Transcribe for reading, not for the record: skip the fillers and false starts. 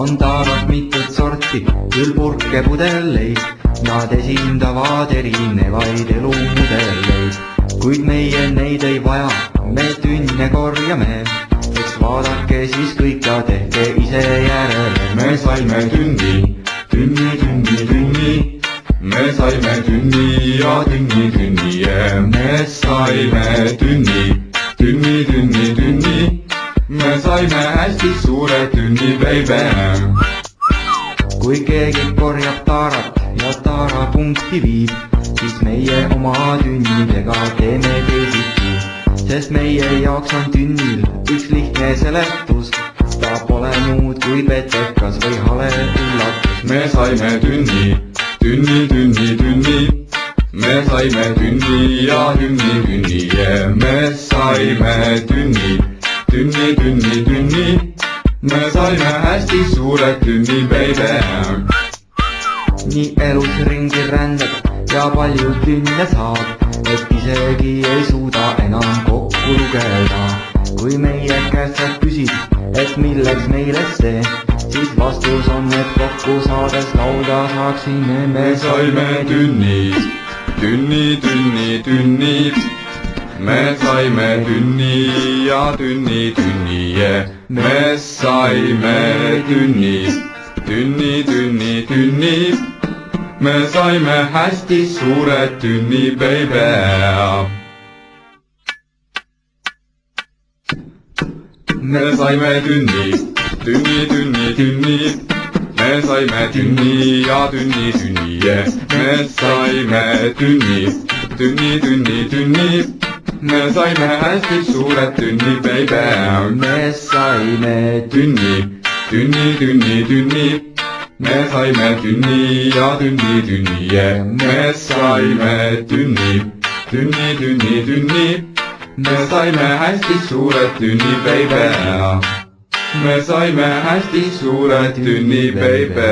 on taarad mitut sorti, küll purke pudeleid. Nad esindavad erinevaid elumudeleid, kuid meie neid ei vaja, me tünne korjame. Eks vaadake siis kõik ja tehke ise järele. Me saime tünni, tünni, tünni, tünni. Me saime tünni ja tünni, tünni ja me saime tünni, tünni, tünni, tünni. Me saime hästi suure tünni, baby. Kui keegi korjab taarat ja taarapunkti viib, siis meie oma tünnidega teeme teisiti. Sest meie jaoks on tünnil üks lihtne seletus, ta pole muud kui petekas või hale üllatus. Me saime tünni, tünni, tünni, tünni. Me saime tünni ja tünni, tünni ja me saime tünni, tünni, tünni, tünni. Me saime hästi suure tünni, baby. Nii elus ringi rändad ja palju tünne saab, et isegi ei suuda enam kokku lugeda. Kui meie käest sa küsid, et milleks meile see, siis vastus on, et kokku saades laulda saaksime. Me saime tünni, tünni, tünni, tünni. Me saime tünni ja tünni, tünni ja me saime tünni, tünni, tünni, tünni. Me saime hästi suure tünni, baby. Me saime tünni, tünni, tünni, tünni. Me saime tünni ja tünni, tünni ja me saime tünni, tünni, tünni, tünni. Me saime hästi suure tünni, baby. Me saime tünni, tünni, tünni, tünni. Me saime tünni ja tünni, tünni ja me saime tünni, tünni, tünni, tünni. Me saime hästi suure tünni, baby. Me saime hästi suure tünni, baby.